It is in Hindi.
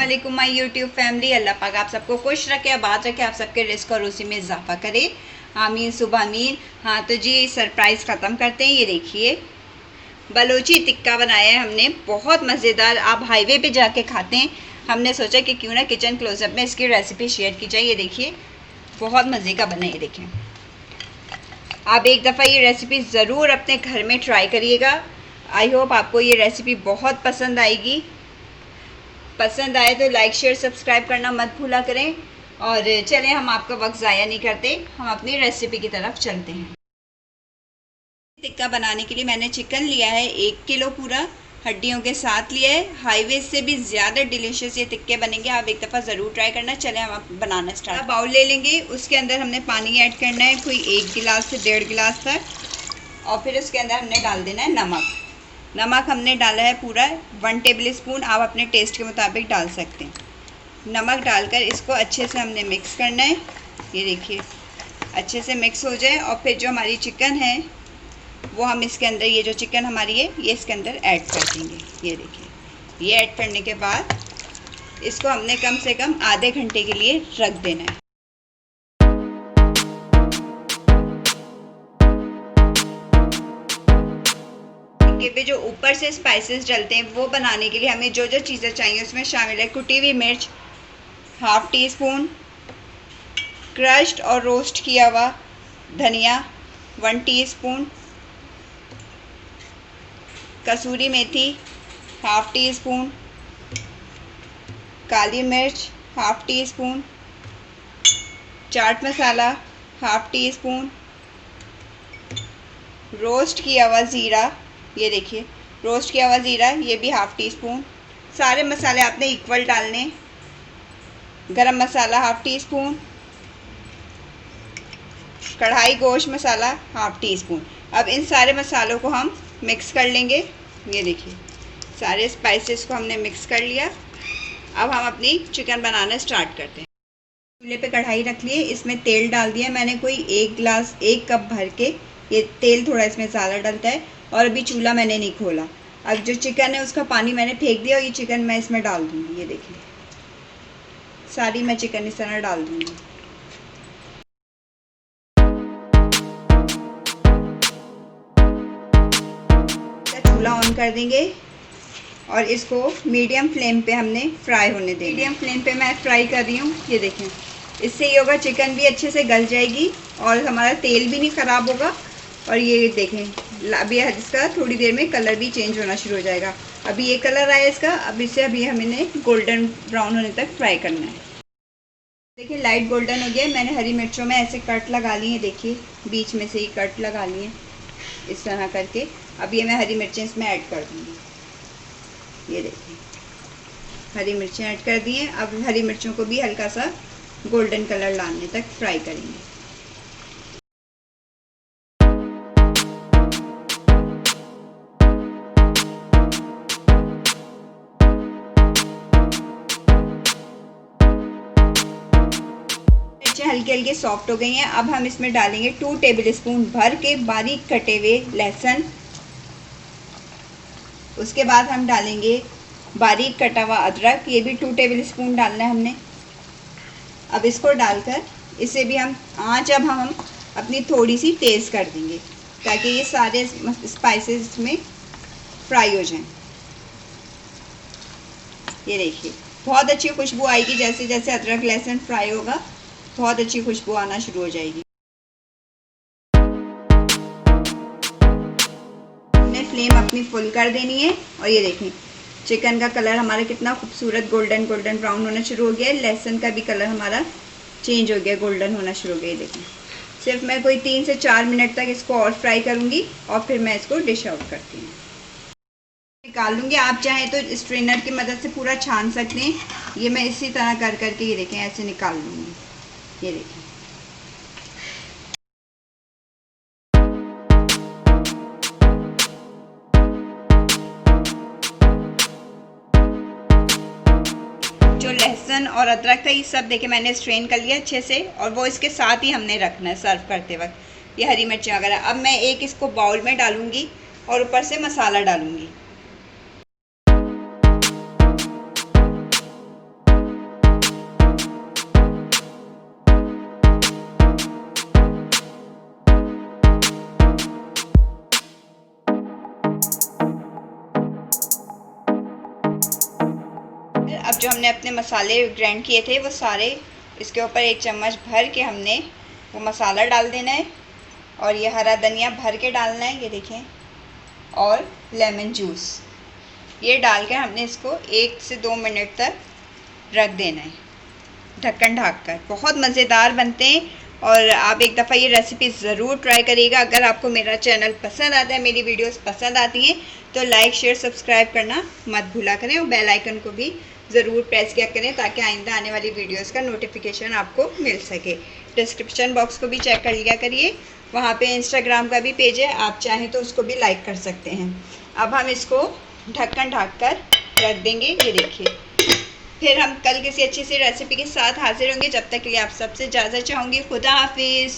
वालेकुम माय यूट्यूब फैमिली। अल्लाह पाक आप सबको खुश रखे, आबाद रखे, आप सबके रिस्क और उसी में इजाफा करे, आमीन सुबह आमीन। हाँ तो जी सरप्राइज़ ख़त्म करते हैं। ये देखिए बलोची टिक्का बनाया है हमने, बहुत मज़ेदार। आप हाईवे पे जाके खाते हैं, हमने सोचा कि क्यों ना किचन क्लोजअप में इसकी रेसिपी शेयर की जाए। ये देखिए बहुत मज़े का बना है। ये देखें, आप एक दफ़ा ये रेसिपी ज़रूर अपने घर में ट्राई करिएगा। आई होप आपको ये रेसिपी बहुत पसंद आएगी। पसंद आए तो लाइक शेयर सब्सक्राइब करना मत भूला करें। और चलें हम आपका वक्त ज़ाया नहीं करते, हम अपनी रेसिपी की तरफ चलते हैं। टिक्का बनाने के लिए मैंने चिकन लिया है 1 किलो पूरा, हड्डियों के साथ लिया है। हाईवे से भी ज़्यादा डिलीशियस ये टिक्के बनेंगे, आप एक दफ़ा ज़रूर ट्राई करना। चलें हम बनाना स्टार्ट। बाउल ले लेंगे, उसके अंदर हमने पानी ऐड करना है, कोई 1 गिलास से 1.5 गिलास तक। और फिर उसके अंदर हमने डाल देना है नमक। नमक हमने डाला है पूरा 1 टेबल स्पून, आप अपने टेस्ट के मुताबिक डाल सकते हैं। नमक डालकर इसको अच्छे से हमने मिक्स करना है। ये देखिए अच्छे से मिक्स हो जाए और फिर जो हमारी चिकन है वो हम इसके अंदर, ये जो चिकन हमारी है ये इसके अंदर ऐड कर देंगे। ये देखिए, ये ऐड करने के बाद इसको हमने कम से कम आधे घंटे के लिए रख देना है। पे जो ऊपर से स्पाइसेस डलते हैं वो बनाने के लिए हमें जो जो चीज़ें चाहिए उसमें शामिल है कुटी हुई मिर्च ½ टी स्पून, क्रश्ड और रोस्ट किया हुआ धनिया 1 टीस्पून, कसूरी मेथी ½ टी स्पून, काली मिर्च ½ tea spoon, chaat masala ½ tea spoon, roast किया हुआ ज़ीरा, ये देखिए रोस्ट किया हुआ ज़ीरा ये भी ½ टी स्पून। सारे मसाले आपने इक्वल डालने। गरम मसाला ½ टी स्पून, कढ़ाई गोश्त मसाला ½ टी स्पून। अब इन सारे मसालों को हम मिक्स कर लेंगे। ये देखिए सारे स्पाइसेस को हमने मिक्स कर लिया। अब हम अपनी चिकन बनाना स्टार्ट करते हैं। चूल्हे पे कढ़ाई रख लिए, इसमें तेल डाल दिया मैंने कोई 1 कप भर के। ये तेल थोड़ा इसमें ज़्यादा डलता है। और अभी चूल्हा मैंने नहीं खोला। अब जो चिकन है उसका पानी मैंने फेंक दिया और ये चिकन मैं इसमें डाल दूँगी। ये देखिए सारी मैं चिकन इस तरह डाल दूँगी। चूल्हा ऑन कर देंगे और इसको मीडियम फ्लेम पे हमने फ्राई होने देंगे। मीडियम फ्लेम पे मैं फ्राई कर रही हूँ। ये देखें, इससे ये होगा चिकन भी अच्छे से गल जाएगी और हमारा तेल भी नहीं ख़राब होगा। और ये देखें अभी इसका थोड़ी देर में कलर भी चेंज होना शुरू हो जाएगा। अभी ये कलर आया इसका, अब इसे अभी हमें गोल्डन ब्राउन होने तक फ्राई करना है। देखिए लाइट गोल्डन हो गया। मैंने हरी मिर्चों में ऐसे कट लगा लिए, देखिए बीच में से ही कट लगा लिए इस तरह करके। अब ये मैं हरी मिर्चें इसमें ऐड कर दूँगी। ये देखिए हरी मिर्चें ऐड कर दी हैं। अब हरी मिर्चों को भी हल्का सा गोल्डन कलर लाने तक फ्राई करेंगे। मिर्चें हल्की हल्की सॉफ्ट हो गई हैं। अब हम इसमें डालेंगे 2 टेबल स्पून भर के बारीक कटे हुए लहसुन। उसके बाद हम डालेंगे बारीक कटा हुआ अदरक, ये भी 2 टेबल स्पून डालना है हमने। अब इसको डालकर इसे भी हम आंच अब हम अपनी थोड़ी सी तेज़ कर देंगे ताकि ये सारे स्पाइसेस में फ्राई हो जाएं। ये देखिए बहुत अच्छी खुशबू आएगी। जैसे जैसे अदरक लहसुन फ्राई होगा बहुत अच्छी खुशबू आना शुरू हो जाएगी। हमने फ्लेम अपनी फुल कर देनी है। और ये देखें चिकन का कलर हमारा कितना खूबसूरत गोल्डन गोल्डन ब्राउन होना शुरू हो गया है। लहसुन का भी कलर हमारा चेंज हो गया, गोल्डन होना शुरू हो गया। देखें सिर्फ मैं कोई 3 से 4 मिनट तक इसको और फ्राई करूँगी और फिर मैं इसको डिश आउट करती हूँ, निकाल लूँगी। आप चाहें तो स्ट्रेनर की मदद से पूरा छान सकते हैं। ये मैं इसी तरह कर करके ये देखें ऐसे निकाल लूँगी। ये देखें जो लहसुन और अदरक था ये सब देखे मैंने स्ट्रेन कर लिया अच्छे से, और वो इसके साथ ही हमने रखना है सर्व करते वक्त। ये हरी मिर्ची वगैरह अब मैं एक इसको बाउल में डालूंगी और ऊपर से मसाला डालूंगी। जो हमने अपने मसाले ग्राइंड किए थे वो सारे इसके ऊपर 1 चम्मच भर के हमने वो मसाला डाल देना है। और ये हरा धनिया भर के डालना है, ये देखें। और लेमन जूस ये डाल के हमने इसको 1 से 2 मिनट तक रख देना है ढक्कन ढक कर। बहुत मज़ेदार बनते हैं और आप एक दफ़ा ये रेसिपी ज़रूर ट्राई करिएगा। अगर आपको मेरा चैनल पसंद आता है, मेरी वीडियोस पसंद आती हैं, तो लाइक शेयर सब्सक्राइब करना मत भूला करें और बेल आइकन को भी ज़रूर प्रेस किया करें ताकि आइंदा आने वाली वीडियोस का नोटिफिकेशन आपको मिल सके। डिस्क्रिप्शन बॉक्स को भी चेक कर लिया करिए, वहाँ पे इंस्टाग्राम का भी पेज है, आप चाहें तो उसको भी लाइक कर सकते हैं। अब हम इसको ढक्कन ढक कर रख देंगे, ये देखिए। फिर हम कल किसी अच्छी सी रेसिपी के साथ हाजिर होंगे। जब तक के लिए आप सबसे इजाज़त चाहूँगी। खुदा हाफिज़।